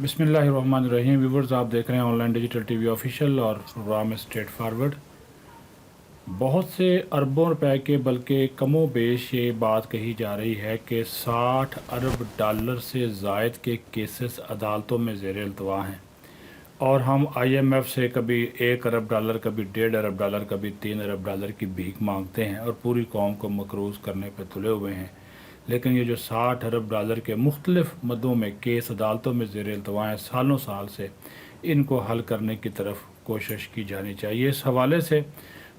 बिस्मिल्लाहिर्रहमानिर्रहीम। व्यूवर्स, आप देख रहे हैं ऑनलाइन डिजिटल टीवी ऑफिशियल और प्रोग्राम स्ट्रेट फॉरवर्ड। बहुत से अरबों रुपए के, बल्कि कमो बेश ये बात कही जा रही है कि 60 अरब डॉलर से ज़ायद के केसेस अदालतों में ज़ेर इल्तवा हैं और हम IMF से कभी 1 अरब डॉलर, कभी 1.5 अरब डॉलर, कभी 3 अरब डॉलर की भीख मांगते हैं और पूरी कौम को मकरूज़ करने पर तुले हुए हैं। लेकिन ये जो 60 अरब डॉलर के मुख्तलिफ मदों में केस अदालतों में ज़ेर इल्तवा हैं, सालों साल से इनको हल करने की तरफ कोशिश की जानी चाहिए। इस हवाले से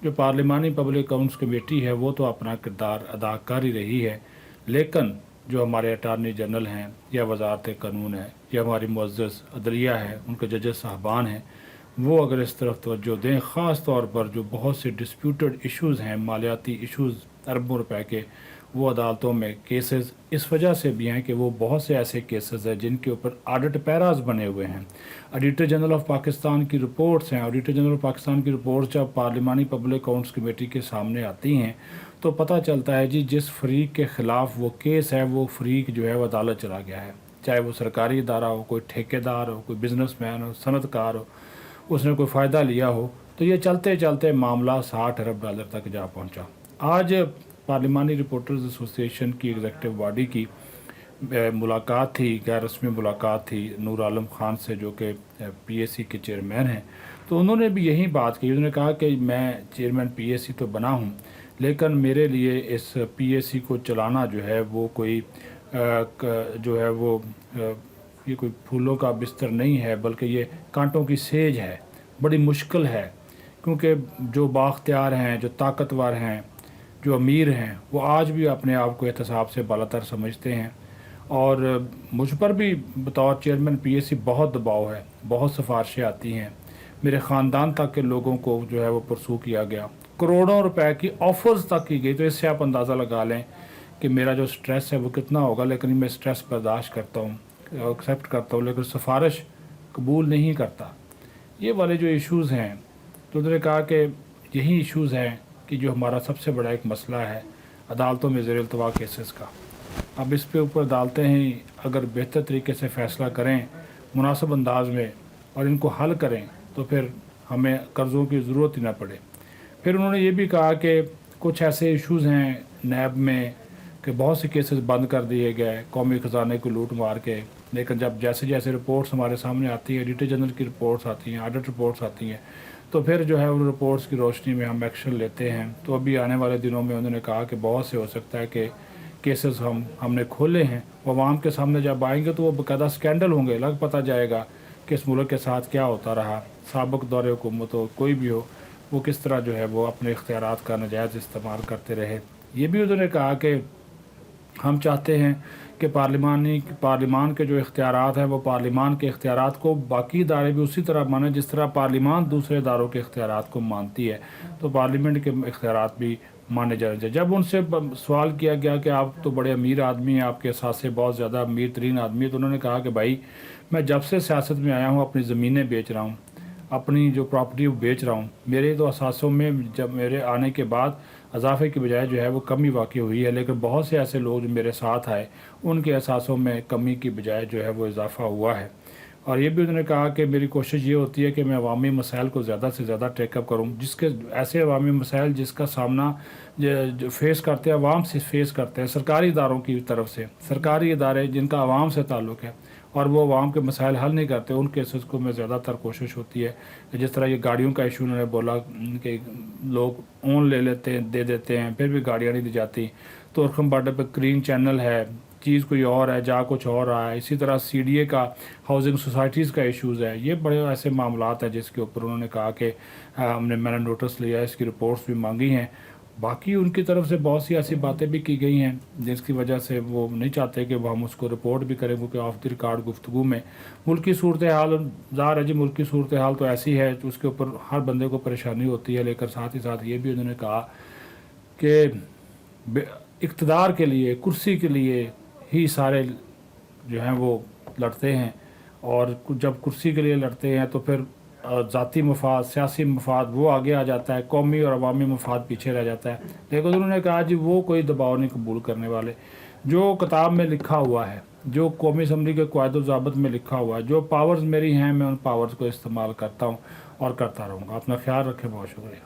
जो पार्लिमानी पब्लिक अकाउंट्स कमेटी है वो तो अपना किरदार अदा कर ही रही है, लेकिन जो हमारे अटारनी जनरल हैं या वजारत कानून है या हमारी मुअज़्ज़ज़ अदलिया है, उनके जजेस साहबान हैं, वो अगर इस तरफ तवज्जो दें, ख़ास तौर पर जो बहुत से डिस्प्यूटेड इश्यूज़ हैं, मालियाती इश्यूज़ अरबों रुपए के, वो अदालतों में केसेस इस वजह से भी हैं कि वो बहुत से ऐसे केसेस हैं जिनके ऊपर ऑडिट पैराज बने हुए हैं। ऑडिटर जनरल ऑफ पाकिस्तान की रिपोर्ट्स हैं। ऑडिटर जनरल ऑफ पाकिस्तान की रिपोर्ट्स जब पार्लिमानी पब्लिक अकाउंट्स कमेटी के सामने आती हैं तो पता चलता है जी, जिस फरीक के ख़िलाफ़ वो केस है, वो फरीक जो है वो अदालत चला गया है। चाहे वो सरकारी इदारा हो, कोई ठेकेदार हो, कोई बिजनेसमैन हो, सनतकार हो, उसने कोई फ़ायदा लिया हो, तो ये चलते चलते मामला 60 अरब डॉलर तक जा पहुंचा। आज पार्लिमानी रिपोर्टर्स एसोसिएशन की एग्जेक्टिव बॉडी की मुलाकात थी, गैर रस्मी मुलाकात थी नूर आलम ख़ान से, जो कि PAC के चेयरमैन हैं। तो उन्होंने भी यही बात की। उन्होंने कहा कि मैं चेयरमैन PAC तो बना हूँ, लेकिन मेरे लिए इस PAC को चलाना जो है वो कोई जो है वो ये कोई फूलों का बिस्तर नहीं है, बल्कि ये कांटों की सेज है। बड़ी मुश्किल है, क्योंकि जो बाख्तियार हैं, जो ताकतवर हैं, जो अमीर हैं, वो आज भी अपने आप को एहतसाब से बालातर समझते हैं। और मुझ पर भी बतौर चेयरमैन PAC बहुत दबाव है, बहुत सिफारिशें आती हैं। मेरे ख़ानदान तक के लोगों को जो है वो परसू किया गया, करोड़ों रुपए की ऑफ़र्स तक की गई। तो इससे आप अंदाज़ा लगा लें कि मेरा जो स्ट्रेस है वो कितना होगा। लेकिन मैं स्ट्रेस बर्दाश्त करता हूँ, एक्सेप्ट करता हूँ, लेकिन सिफारिश कबूल नहीं करता। ये वाले जो इश्यूज़ हैं, तो उन्होंने कहा कि यही इश्यूज़ हैं कि जो हमारा सबसे बड़ा एक मसला है अदालतों में ज़ेर इल्तवा केसेस का। अब इस पे ऊपर अदालतें ही अगर बेहतर तरीके से फ़ैसला करें, मुनासिब अंदाज में, और इनको हल करें, तो फिर हमें कर्ज़ों की ज़रूरत ही ना पड़े। फिर उन्होंने ये भी कहा कि कुछ ऐसे इश्यूज़ हैं नैब में कि बहुत से केसेस बंद कर दिए गए कौमी ख़जाने को लूट मार के। लेकिन जब जैसे जैसे रिपोर्ट्स हमारे सामने आती हैं, ऑडिटर जनरल की रिपोर्ट्स आती हैं, ऑडिट रिपोर्ट्स आती हैं, तो फिर जो है उन रिपोर्ट्स की रोशनी में हम एक्शन लेते हैं। तो अभी आने वाले दिनों में उन्होंने कहा कि बहुत से हो सकता है कि केसेस हमने खोले हैं, वो आवाम के सामने जब आएंगे तो वो बाकायदा स्कैंडल होंगे, लग पता जाएगा कि इस मुल्क के साथ क्या होता रहा। साबिक दौर हुकूमत हो, कोई भी हो, वो किस तरह जो है वो अपने इख्तियारात का नाजायज़ इस्तेमाल करते रहे। ये भी उन्होंने कहा कि हम चाहते हैं कि पार्लिमान के जो इख्तियारात हैं, वो पार्लिमान के इख्तियारात को बाकी इदारे भी उसी तरह माने जिस तरह पार्लिमान दूसरे इदारों के इख्तियारात को मानती है। तो पार्लियामेंट के इख्तियारात भी माने जाने चाहिए। जब उनसे सवाल किया गया कि आप तो बड़े अमीर आदमी हैं, आपके असासे बहुत ज़्यादा अमीर तरीन आदमी है, तो उन्होंने कहा कि भाई, मैं जब से सियासत में आया हूँ अपनी ज़मीनें बेच रहा हूँ, अपनी जो प्रॉपर्टी वो बेच रहा हूँ। मेरे तो असासों में जब मेरे आने के बाद इजाफे की बजाय जो है वो कमी वाक़ई हुई है, लेकिन बहुत से ऐसे लोग जो मेरे साथ आए, उनके असासों में कमी की बजाय जो है वो इजाफ़ा हुआ है। और ये भी उन्होंने कहा कि मेरी कोशिश ये होती है कि मैं अवामी मसाइल को ज़्यादा से ज़्यादा टेकअप करूँ, जिसके ऐसे अवामी मसाइल जिसका सामना जो फेस करते हैं, अवाम से फेस करते हैं, सरकारी इदारों की तरफ से, सरकारी इदारे जिनका अवाम से ताल्लुक़ है और वो अवाम के मसाइल हल नहीं करते, उन केसेस को मैं ज़्यादातर कोशिश होती है। जिस तरह ये गाड़ियों का इशू उन्होंने बोला कि लोग ओन ले लेते हैं, दे देते हैं, फिर भी गाड़ियाँ नहीं दी जाती। तो रकम बार्डर पर ग्रीन चैनल है, चीज़ कोई और है, जा कुछ और रहा है। इसी तरह CDA का, हाउसिंग सोसाइटीज़ का इश्यूज़ है। ये बड़े ऐसे मामलात हैं जिसके ऊपर उन्होंने कहा कि मैंने नोटिस लिया, इसकी रिपोर्ट्स भी मांगी हैं। बाकी उनकी तरफ से बहुत सी ऐसी बातें भी की गई हैं जिसकी वजह से वो नहीं चाहते कि हम उसको रिपोर्ट भी करें, क्योंकि ऑफ द रिकॉर्ड गुफ्तगू में मुल्क की सूरत हाल ज़ाहिर है जी, मुल्क की सूरत हाल तो ऐसी है तो उसके ऊपर हर बंदे को परेशानी होती है। लेकिन साथ ही साथ ये भी उन्होंने कहा कि इक़्तिदार के लिए, कुर्सी के लिए ही सारे जो हैं वो लड़ते हैं, और जब कुर्सी के लिए लड़ते हैं तो फिर ज़ाती मफाद, सियासी मफाद वो आगे आ जाता है, कौमी और अवामी मफाद पीछे रह जाता है। लेकिन उन्होंने कहा जी वो कोई दबाव नहीं कबूल करने वाले। जो किताब में लिखा हुआ है जो कौमी असम्बली के क़वायद व ज़ाब्त में लिखा हुआ है, जो पावर्स मेरी हैं मैं उन पावर्स को इस्तेमाल करता हूँ और करता रहूँगा। अपना ख्याल रखें, बहुत शुक्रिया।